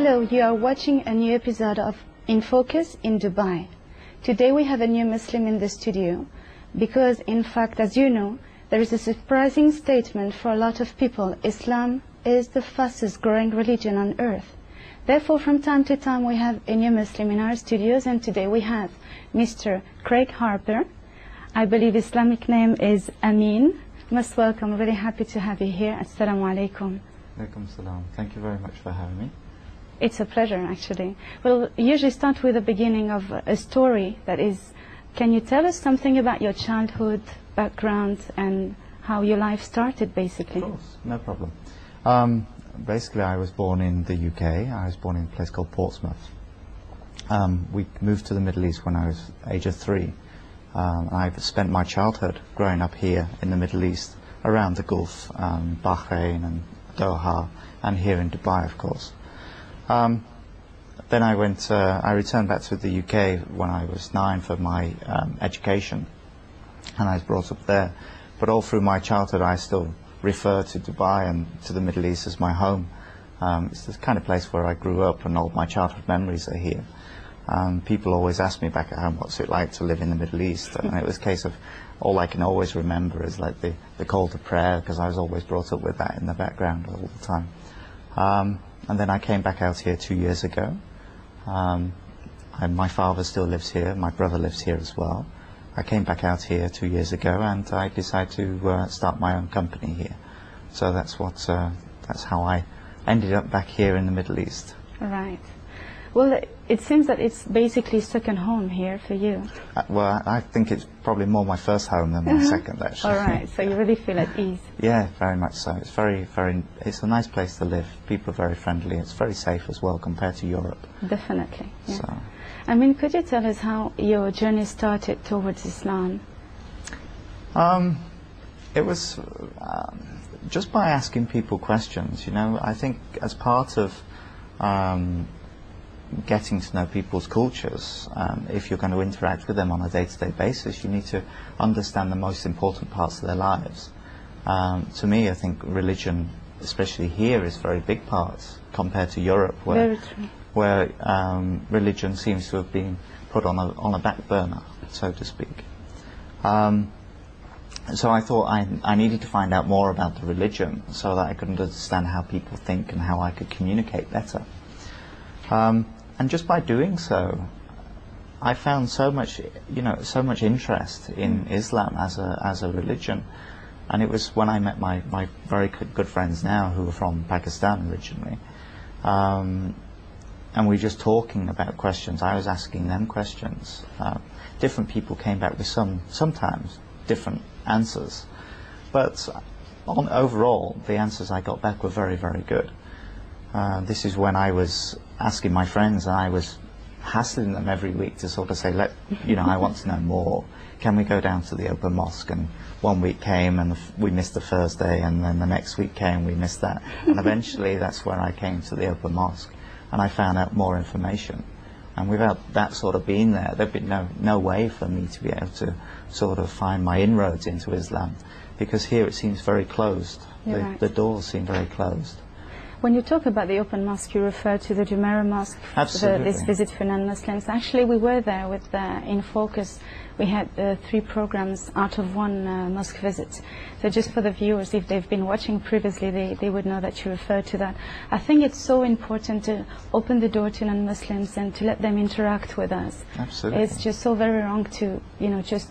Hello, you are watching a new episode of In Focus in Dubai. Today we have a new Muslim in the studio because, in fact, as you know, there is a surprising statement for a lot of people. Islam is the fastest growing religion on earth. Therefore, from time to time we have a new Muslim in our studios, and today we have Mr. Craig Harper. I believe Islamic name is Amin. Most welcome, really happy to have you here. Assalamu alaikum. Alaikum salam. Thank you very much for having me. It's a pleasure, actually. We'll usually start with the beginning of a story. That is, can you tell us something about your childhood background and how your life started, basically? Of course, no problem. Basically, I was born in the UK. I was born in a place called Portsmouth. We moved to the Middle East when I was age of 3. I've spent my childhood growing up here in the Middle East, around the Gulf, Bahrain and Doha, and here in Dubai, of course. Then I returned back to the UK when I was 9 for my education, and I was brought up there. But all through my childhood, I still refer to Dubai and to the Middle East as my home. It's the kind of place where I grew up, and all my childhood memories are here. People always ask me back at home, what's it like to live in the Middle East? And it was a case of, all I can always remember is like the call to prayer, because I was always brought up with that in the background all the time. And then I came back out here 2 years ago. And my father still lives here, my brother lives here as well. I came back out here 2 years ago, and I decided to start my own company here. So that's how I ended up back here in the Middle East. Right. Well, it seems that it's basically second home here for you. Well, I think it's probably more my first home than my second, actually. All right, so you really feel at ease. Yeah, very much so. It's it's a nice place to live. People are very friendly. It's very safe as well compared to Europe. Definitely. Yeah. So. I mean, could you tell us how your journey started towards Islam? It was just by asking people questions. You know, I think as part of getting to know people's cultures, if you're going to interact with them on a day-to-day basis, you need to understand the most important parts of their lives. To me, I think religion, especially here, is a very big part compared to Europe, where religion seems to have been put on a back burner, so to speak. So I thought I needed to find out more about the religion so that I could understand how people think and how I could communicate better. And just by doing so, I found so much interest in Islam as a religion. And it was when I met my very good friends now, who are from Pakistan originally, and we were just talking about questions. I was asking them questions. Different people came back with sometimes different answers, but overall the answers I got back were very, very good. This is when I was asking my friends, and I was hassling them every week to sort of say, I want to know more. Can we go down to the open mosque? And one week came and we missed the first day, and then the next week came, we missed that. And eventually that's when I came to the open mosque, and I found out more information. And without that sort of being there, there'd be no way for me to be able to sort of find my inroads into Islam, because here it seems very closed. The doors seem very closed. When you talk about the open mosque, you refer to the Jumeirah Mosque, this visit for non-Muslims. Actually, we were there with In Focus. We had 3 programs out of 1 mosque visit. So just for the viewers, if they've been watching previously, they would know that you refer to that. I think it's so important to open the door to non-Muslims and to let them interact with us. Absolutely. It's just so very wrong to, just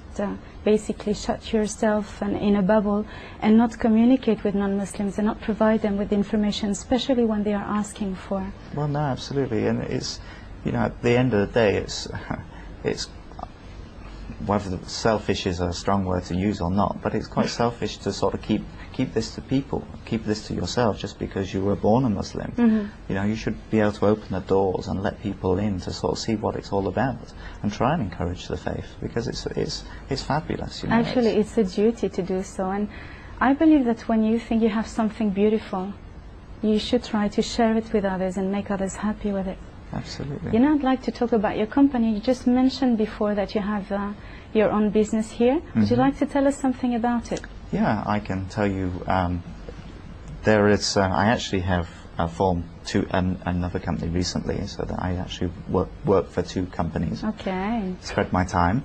basically shut yourself in a bubble and not communicate with non-Muslims and not provide them with information, especially when they are asking for. Well, no, absolutely. And it's, at the end of the day, it's whether selfish is a strong word to use or not, but it's quite selfish to sort of keep this to people, keep this to yourself just because you were born a Muslim. Mm-hmm. You should be able to open the doors and let people in to sort of see what it's all about and try and encourage the faith, because it's fabulous. Actually, it's a duty to do so, and I believe that when you think you have something beautiful, you should try to share it with others and make others happy with it. Absolutely. I'd like to talk about your company. You just mentioned before that you have your own business here. Mm-hmm. Would you like to tell us something about it? Yeah, I can tell you. I actually have form another company recently, so that I actually work for two companies. Okay. Spread my time.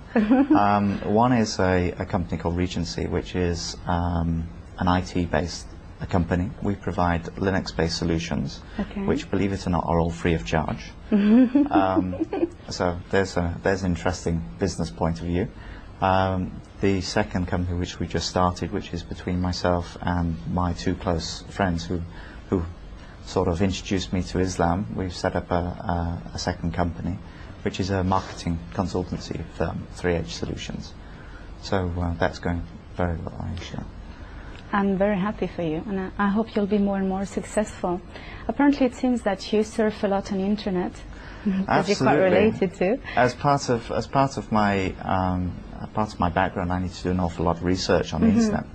One is a company called Regency, which is an IT-based company. We provide Linux-based solutions, which, believe it or not, are all free of charge. So there's an interesting business point of view. The second company, which we just started, which is between myself and my two close friends who sort of introduced me to Islam, we've set up a second company, which is a marketing consultancy firm, 3H Solutions. So that's going very well, actually. I'm very happy for you, and I hope you'll be more and more successful. Apparently, it seems that you surf a lot on the internet, as you're quite related to. As part of my background, I need to do an awful lot of research on the internet,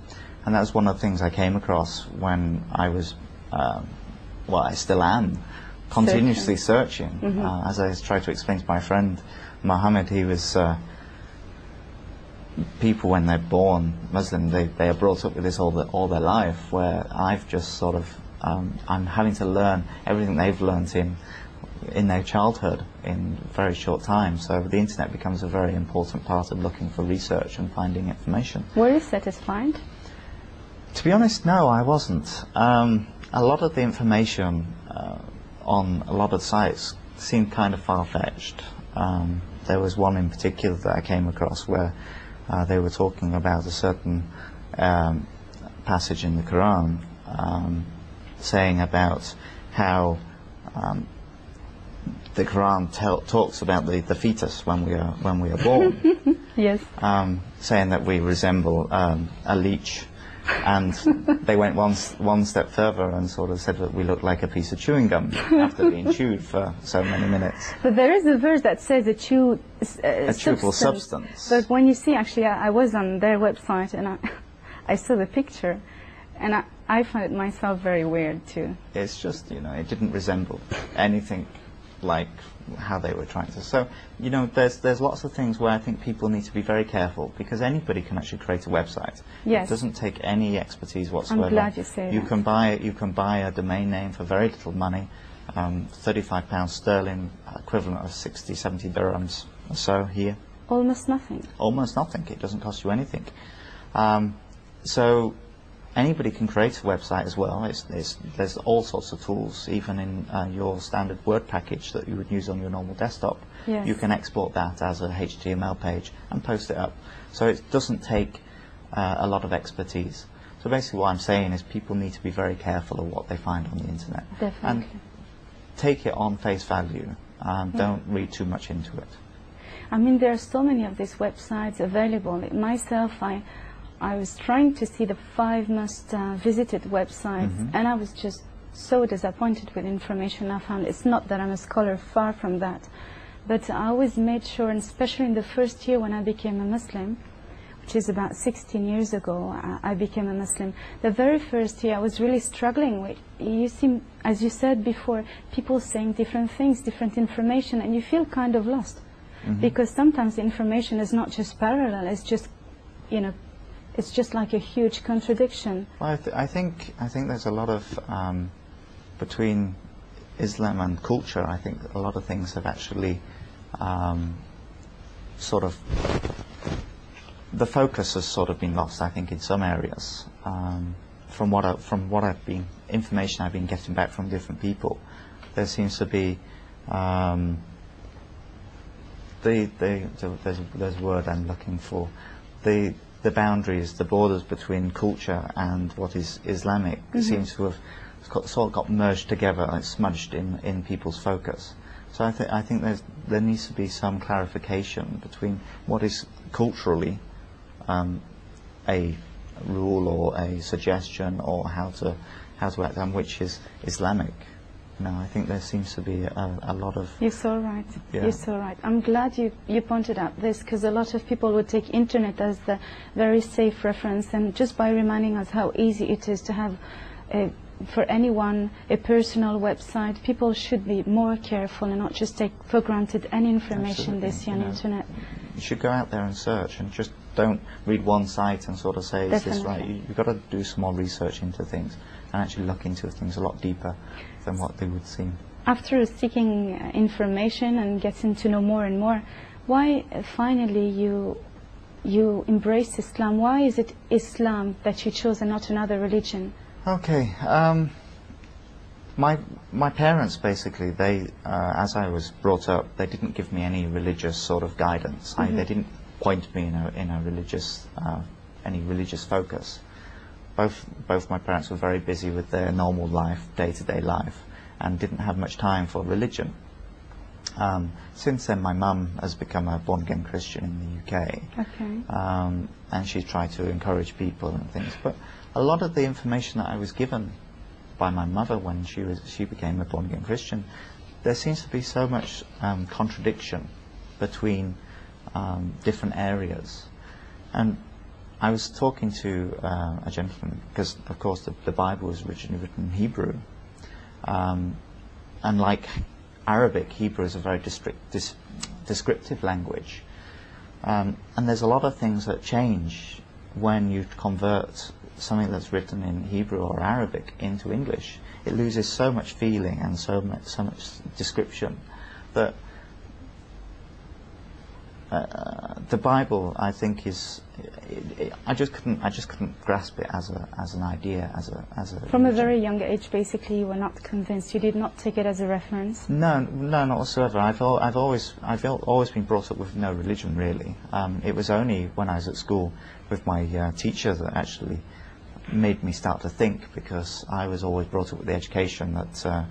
and that's one of the things I came across when I was, well, I still am, continuously searching. As I tried to explain to my friend Mohammed, he was. People, when they're born Muslim, they are brought up with this all their life, where I've just sort of, I'm having to learn everything they've learnt in their childhood in a very short time. So the internet becomes a very important part of looking for research and finding information. Were you satisfied? To be honest, no, I wasn't. A lot of the information on a lot of sites seemed kind of far-fetched. There was one in particular that I came across where they were talking about a certain passage in the Quran, saying about how the Quran talks about the fetus when we are born. Yes. Saying that we resemble a leech, and they went one step further and sort of said that we look like a piece of chewing gum after being chewed for so many minutes. But there is a verse that says a chewable substance. But when you see, actually, I was on their website and I saw the picture, and I find it myself very weird too. It's just, it didn't resemble anything like how they were trying to. So, there's lots of things where I think people need to be very careful, because anybody can actually create a website. Yes. It doesn't take any expertise whatsoever. I'm glad you say that. You can buy a domain name for very little money, £35 sterling, equivalent of 60, 70 dirhams or so here. Almost nothing. Almost nothing. It doesn't cost you anything. So anybody can create a website as well. There's all sorts of tools, even in your standard Word package that you would use on your normal desktop. Yes. You can export that as a HTML page and post it up. So it doesn't take a lot of expertise. So basically what I'm saying is people need to be very careful of what they find on the internet. Definitely. And take it on face value. Don't read too much into it. I mean, there are so many of these websites available. Myself, I was trying to see the 5 most visited websites, and I was just so disappointed with information I found. It's not that I'm a scholar, far from that, but I always made sure, and especially in the first year when I became a Muslim, which is about 16 years ago, I became a Muslim. The very first year I was really struggling with, you see, as you said before, people saying different things, different information, and you feel kind of lost, because sometimes the information is not just parallel, it's just, it's just like a huge contradiction. Well, I think there's a lot of between Islam and culture. I think a lot of things have actually sort of, the focus has sort of been lost. I think in some areas, from what information I've been getting back from different people, there seems to be there's a word I'm looking for, the boundaries, the borders between culture and what is Islamic seems to have sort of got merged together, like smudged in people's focus. So I think there needs to be some clarification between what is culturally a rule or a suggestion or how to act, and which is Islamic. I think there seems to be a lot of... You're so right. Yeah. You're so right. I'm glad you pointed out this, because a lot of people would take internet as the very safe reference, and just by reminding us how easy it is to have, for anyone, a personal website, people should be more careful and not just take for granted any information they see on the internet. You should go out there and search and just don't read one site and sort of say, is this right? Definitely. You've got to do some more research into things and actually look into things a lot deeper than what they would seem. After seeking information and getting to know more and more, why finally you embraced Islam? Why is it Islam that you chose and not another religion? Okay. My parents basically, they as I was brought up, they didn't give me any religious sort of guidance. They didn't point me in a religious any religious focus. Both my parents were very busy with their normal life, day-to-day life, and didn't have much time for religion. Since then, my mum has become a born-again Christian in the UK, Okay. and she's tried to encourage people and things. But a lot of the information that I was given by my mother when she became a born-again Christian, there seems to be so much contradiction between different areas. And I was talking to a gentleman, because of course the Bible was originally written in Hebrew, and like Arabic, Hebrew is a very descriptive language, and there's a lot of things that change when you convert something that's written in Hebrew or Arabic into English. It loses so much feeling and so much description that the Bible, I think, is. I just couldn't grasp it as an idea, as a. From a religion. very young age, basically, you were not convinced. You did not take it as a reference. No, not whatsoever. I've always been brought up with no religion, really. It was only when I was at school with my teacher that actually made me start to think, because I was always brought up with the education that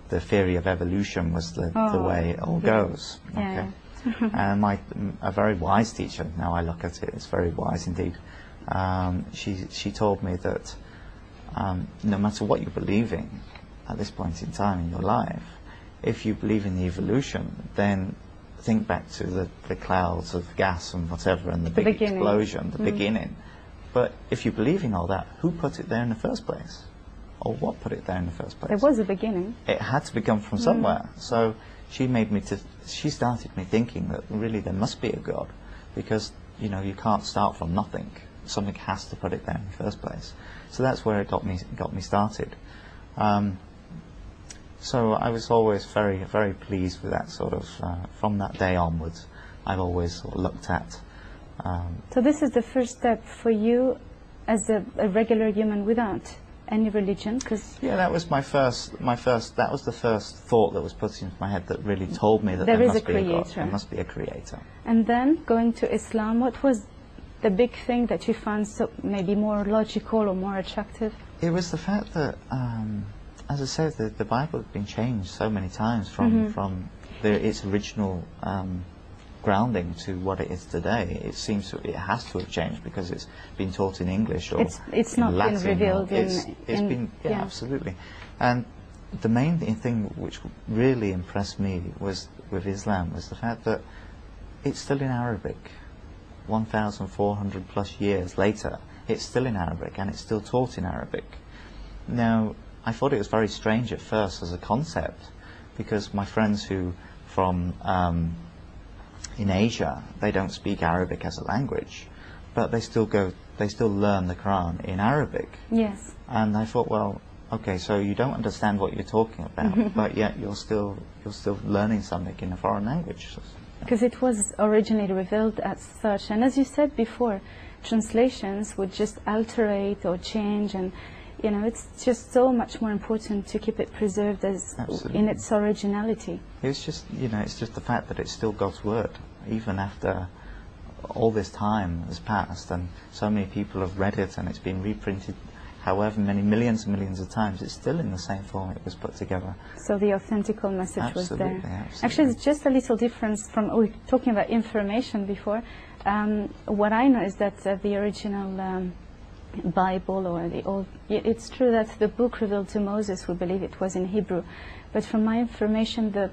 the theory of evolution was the way it all goes. Okay. Yeah. And a very wise teacher, now I look at it, it's very wise indeed. She told me that no matter what you're believing at this point in time in your life, if you believe in the evolution, then think back to the clouds of gas and whatever, and the big beginning. explosion, the beginning. But if you believe in all that, who put it there in the first place? Or what put it there in the first place? There was a beginning. It had to become from somewhere. So she started me thinking that really there must be a God, because you can't start from nothing. Something has to put it there in the first place. So that's where it got me started. So I was always very, very pleased with that sort of. From that day onwards, I've always sort of looked at. So this is the first step for you as a regular human without any religion, because that was that was the first thought that was put into my head that really told me that there is must a be a God. creator. There must be a creator. And then going to Islam, what was the big thing that you found so maybe more logical or more attractive? It was the fact that, as I said, the Bible had been changed so many times from its original grounding to what it is today. It seems it has to have changed because it's been taught in English or it's in not Latin. been revealed It's been absolutely. And the main thing which really impressed me with Islam was the fact that it's still in Arabic. 1,400 plus years later, it's still in Arabic and it's still taught in Arabic. Now, I thought it was very strange at first as a concept, because my friends who from in Asia, they don't speak Arabic as a language, but they still learn the Quran in Arabic. Yes. And I thought, well, okay, so you don't understand what you're talking about, but yet you're still learning something in a foreign language. Because it was originally revealed as such, and as you said before, translations would just alterate or change, and it's just so much more important to keep it preserved as in its originality. It's just it's just the fact that it's still God's word, even after all this time has passed and so many people have read it and it's been reprinted however many millions and millions of times. It's still in the same form it was put together. So the authentical message was there. Absolutely. Actually, it's just a little difference from we were talking about information before. What I know is that the original Bible or the old, it's true that the book revealed to Moses, we believe it was in Hebrew, but from my information the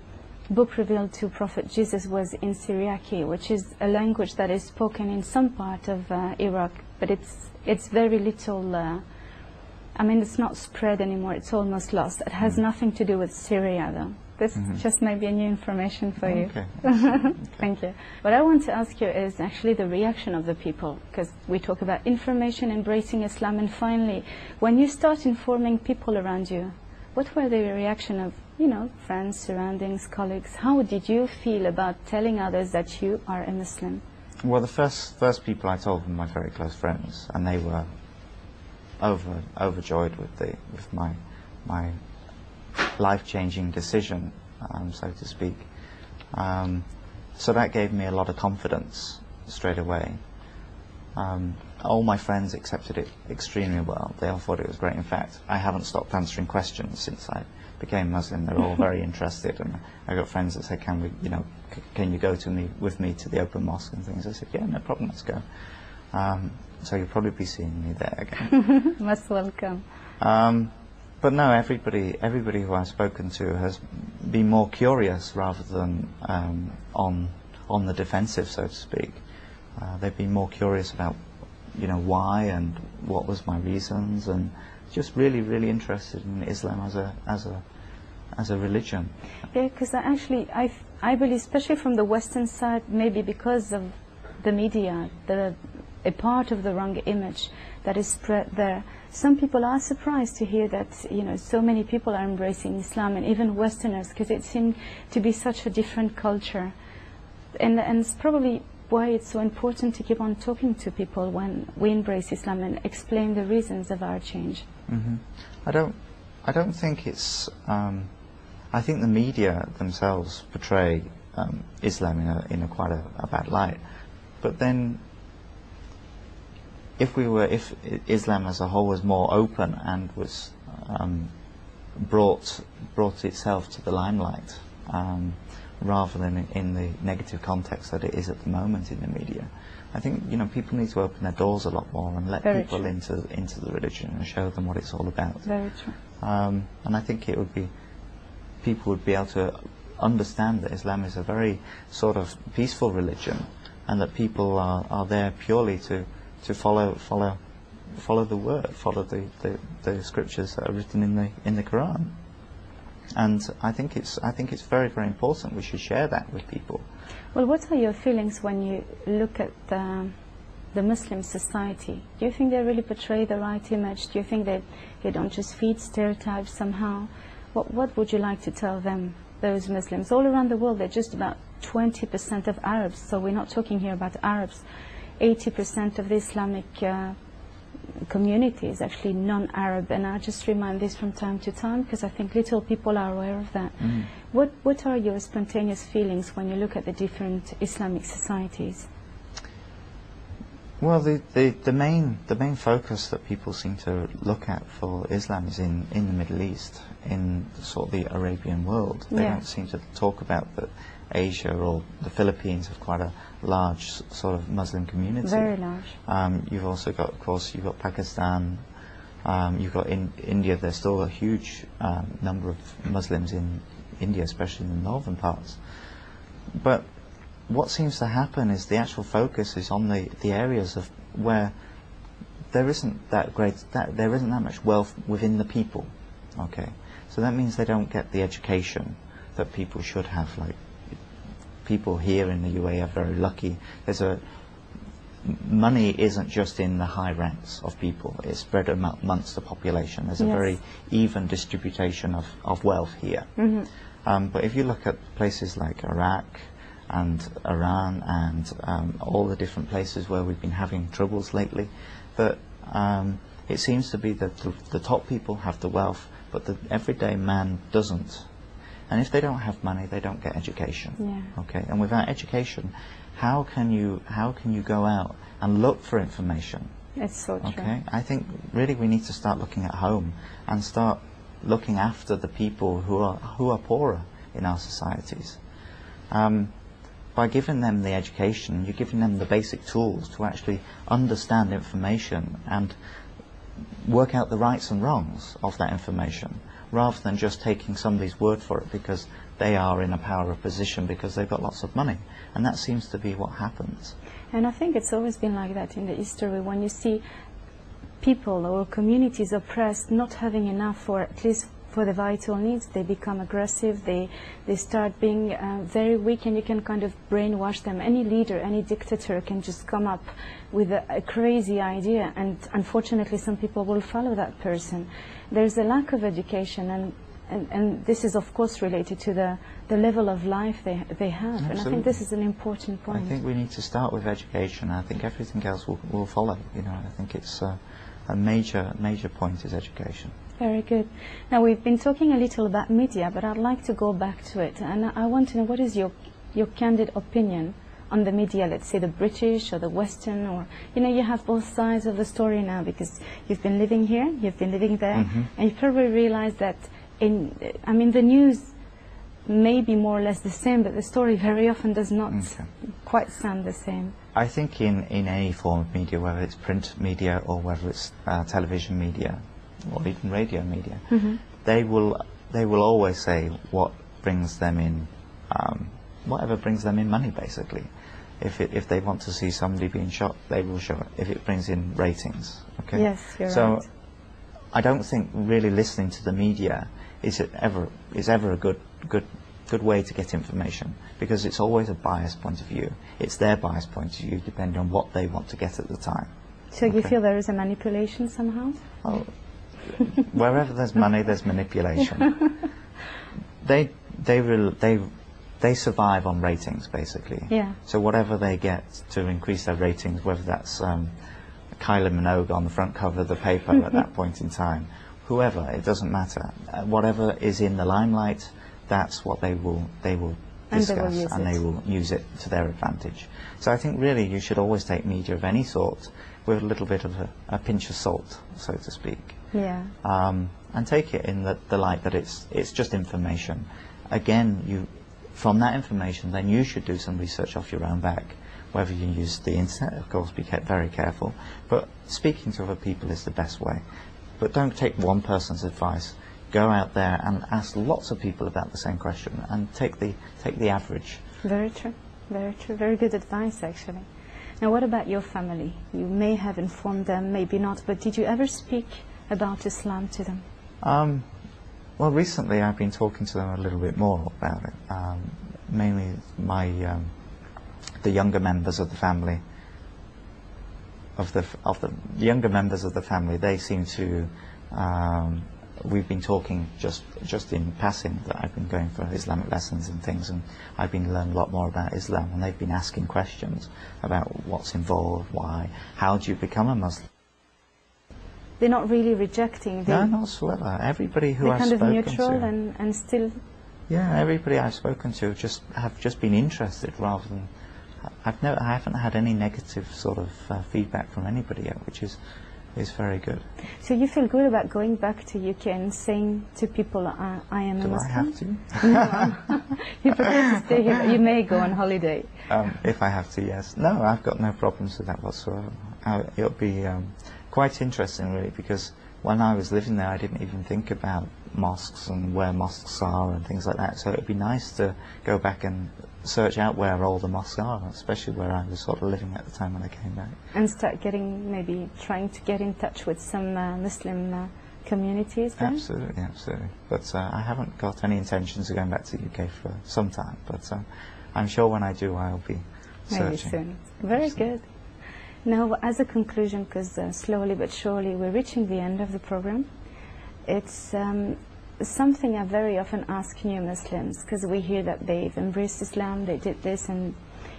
book revealed to Prophet Jesus was in Syriac, which is a language that is spoken in some part of Iraq, but it's very little, it's not spread anymore, it's almost lost. It has nothing to do with Syria though. This just may be a new information for you. Okay. Thank you. What I want to ask you is actually the reaction of the people, because we talk about information, embracing Islam, and finally, when you start informing people around you, what were the reaction of, you know, friends, surroundings, colleagues? How did you feel about telling others that you are a Muslim? Well, the first people I told were my very close friends, and they were overjoyed with my life-changing decision, so to speak. So that gave me a lot of confidence straight away. All my friends accepted it extremely well. They all thought it was great. In fact, I haven't stopped answering questions since I became Muslim. They're all very interested, and I got friends that said, "Can we, you know, can you go with me to the open mosque and things?" I said, "Yeah, no problem, let's go." So you'll probably be seeing me there again. Most welcome. But no, everybody who I've spoken to has been more curious rather than on the defensive, so to speak. They've been more curious about, you know, why and what was my reasons, and just really interested in Islam as a religion. Yeah, because actually I believe, especially from the Western side, maybe because of the media, a part of the wrong image that is spread there. Some people are surprised to hear that, you know, so many people are embracing Islam, and even Westerners, because it seemed to be such a different culture. And it's probably why it's so important to keep on talking to people when we embrace Islam and explain the reasons of our change. I don't think it's. I think the media themselves portray Islam in a quite a bad light, but then. If Islam as a whole was more open and was brought itself to the limelight, rather than in the negative context that it is at the moment in the media, I think, you know, people need to open their doors a lot more and let Very people true. into the religion and show them what it's all about. Very true. And I think people would be able to understand that Islam is a very sort of peaceful religion, and that people are there purely to follow the word, follow the scriptures that are written in the Quran. And I think it's very important. We should share that with people. Well, what are your feelings when you look at the Muslim society? Do you think they really portray the right image? Do you think that they don't just feed stereotypes somehow? What would you like to tell them, those Muslims all around the world? They're just about 20% of Arabs, so we're not talking here about Arabs. 80% of the Islamic community is actually non-Arab, and I just remind this from time to time because I think little people are aware of that. What are your spontaneous feelings when you look at the different Islamic societies? Well, the main focus that people seem to look at for Islam is in the Middle East, in sort of the Arabian world. They don't seem to talk about that Asia or the Philippines have quite a large sort of Muslim community. Very large. You've also got, of course, you've got Pakistan. You've got in India. There's still a huge number of Muslims in India, especially in the northern parts. But what seems to happen is the actual focus is on the areas of where there isn't that much wealth within the people. Okay, so that means they don't get the education that people should have. Like, people here in the UAE are very lucky. Money isn't just in the high ranks of people, it's spread amongst the population. There's a very even distribution of wealth here. But if you look at places like Iraq and Iran and all the different places where we've been having troubles lately, that it seems to be that the top people have the wealth, but the everyday man doesn't. And if they don't have money, they don't get education. Okay, and without education, how can you go out and look for information? It's so true. Okay, I think really we need to start looking at home and start looking after the people who are poorer in our societies. By giving them the education, you're giving them the basic tools to actually understand information and work out the rights and wrongs of that information, rather than just taking somebody's word for it because they are in a power of position because they've got lots of money. And that seems to be what happens. And I think it's always been like that in the history, when you see people or communities oppressed, not having enough for at least for the vital needs, they become aggressive, they start being very weak, and you can kind of brainwash them. Any leader, any dictator can just come up with a crazy idea, and unfortunately some people will follow that person. There's a lack of education, and this is of course related to the level of life they have. Absolutely. And I think this is an important point. I think we need to start with education. I think everything else will follow. You know, I think it's a major point is education. Very good. Now we've been talking a little about media, but I'd like to go back to it, and I want to know, what is your candid opinion on the media, let's say the British or the Western, or, you know, you have both sides of the story now, because you've been living here, you've been living there, and you probably realize that I mean, the news may be more or less the same, but the story very often does not quite sound the same. I think in any form of media, whether it's print media or whether it's television media or even radio media, they will always say what brings them in, whatever brings them in money, basically. If they want to see somebody being shot, they will show it. If it brings in ratings, okay. Yes, you're right. So I don't think really listening to the media is ever a good way to get information, because it's always a biased point of view. It's their biased point of view, depending on what they want to get at the time. So you feel there is a manipulation somehow? Oh, wherever there's money, there's manipulation. They survive on ratings, basically. Yeah. So whatever they get to increase their ratings, whether that's Kylie Minogue on the front cover of the paper at that point in time, whoever, it doesn't matter. Whatever is in the limelight, that's what they will discuss, and they will use it to their advantage. So I think really you should always take media of any sort with a little bit of a pinch of salt, so to speak. Yeah. And take it in the light that it's just information. Again, from that information, then you should do some research off your own back. Whether you use the internet, of course, be very careful. But speaking to other people is the best way. But don't take one person's advice. Go out there and ask lots of people about the same question, and take the average. Very true. Very true. Very good advice, actually. Now, what about your family? You may have informed them, maybe not, but did you ever speak about Islam to them? Well, recently I've been talking to them a little bit more about it. Mainly the younger members of the family. The younger members of the family, they seem to. We've been talking just in passing that I've been going for Islamic lessons and things, and I've been learning a lot more about Islam, and they've been asking questions about what's involved, why, how do you become a Muslim. They're not really rejecting. No, not whatsoever. Everybody who I've spoken to. They're kind of neutral and still. Yeah, everybody I've spoken to have just been interested rather than. I haven't had any negative sort of feedback from anybody yet, which is very good. So you feel good about going back to UK and saying to people, I am a Muslim? Do I have to? No. You prefer to stay here, but you may go on holiday. If I have to, yes. No, I've got no problems with that whatsoever. It'll be quite interesting, really, because when I was living there, I didn't even think about mosques and where mosques are and things like that. So it'd be nice to go back and search out where all the mosques are, especially where I was sort of living at the time when I came back. And start trying to get in touch with some Muslim communities there? Absolutely, absolutely. But I haven't got any intentions of going back to the UK for some time. But I'm sure when I do, I'll be searching. Maybe soon. Very good. Now, as a conclusion, because slowly but surely we're reaching the end of the program, it's something I very often ask new Muslims, because we hear that they've embraced Islam, they did this, and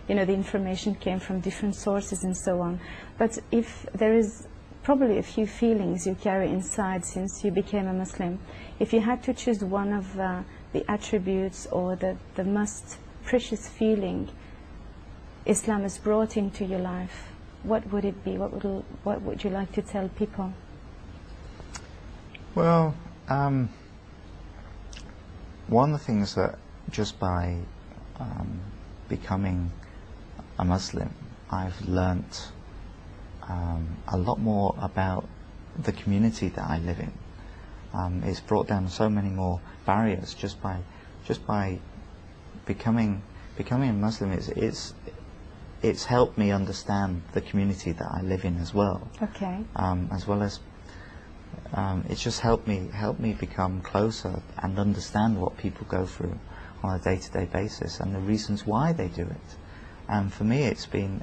the information came from different sources and so on. But if there is probably a few feelings you carry inside since you became a Muslim, if you had to choose one of the attributes or the most precious feeling Islam has brought into your life, what would it be? What would you like to tell people? Well, one of the things that just by becoming a Muslim, I've learnt a lot more about the community that I live in. It's brought down so many more barriers just by becoming a Muslim. It's helped me understand the community that I live in as well. Okay. As well as it's just helped me become closer and understand what people go through on a day-to-day basis and the reasons why they do it. And for me, it's been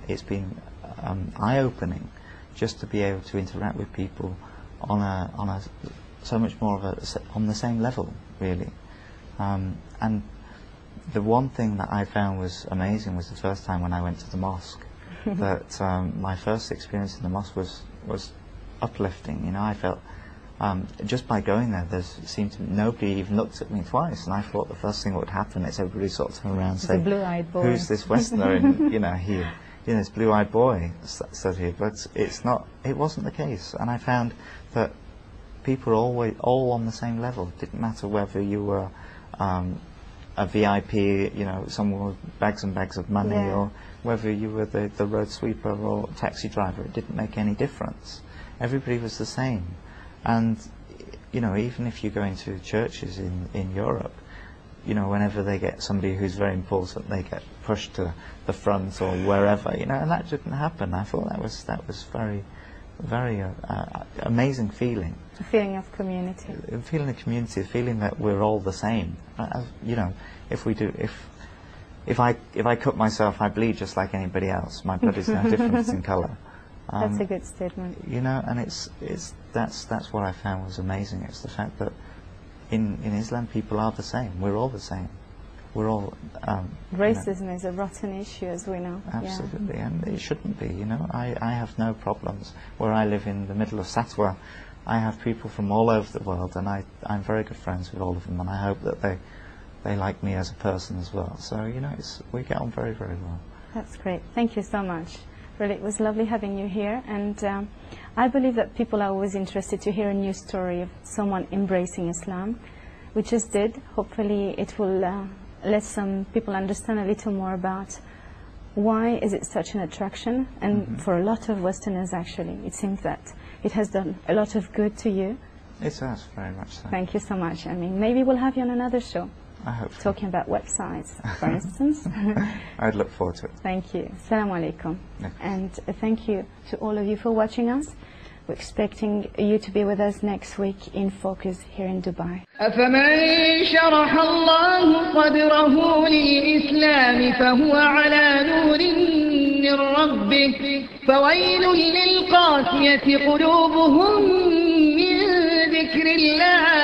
eye-opening just to be able to interact with people on so much more of on the same level, really. And the one thing that I found was amazing was the first time when I went to the mosque. That my first experience in the mosque was uplifting. You know, I felt just by going there, nobody even looked at me twice, and I thought the first thing that would happen is everybody sort of turn around and say, blue-eyed boy. "Who's this Westerner?" And here, this blue-eyed boy stood here. But it wasn't the case, and I found that people were all on the same level. It didn't matter whether you were a VIP, someone with bags and bags of money, or whether you were the road sweeper or taxi driver. It didn't make any difference. Everybody was the same. And even if you go into churches in Europe, whenever they get somebody who's very important, they get pushed to the front or wherever, and that didn't happen. I thought that was very, very amazing feeling. A feeling of community. A feeling of community, a feeling that we're all the same. If I cut myself, I bleed just like anybody else. My blood is no different in colour. That's a good statement. And that's what I found was amazing. It's the fact that in Islam people are the same. We're all the same. We're all. Racism is a rotten issue, as we know. Absolutely, and it shouldn't be. I have no problems. Where I live in the middle of Satwa, I have people from all over the world, and I'm very good friends with all of them, and I hope that they like me as a person as well. So we get on very, very well. That's great. Thank you so much. Really, it was lovely having you here, and I believe that people are always interested to hear a new story of someone embracing Islam. We just did. Hopefully it will let some people understand a little more about why is it such an attraction, and for a lot of Westerners actually, it seems that it has done a lot of good to you. It has, very much so. Thank you so much. I mean, maybe we'll have you on another show. I hope so. Talking about websites, for instance. I'd look forward to it. Thank you. Assalamu alaikum. And thank you to all of you for watching us. We're expecting you to be with us next week in Focus here in Dubai. أفمن شرح الله صدره للإسلام فهو على نور من ربه فويل للقاسية قلوبهم من ذكر الله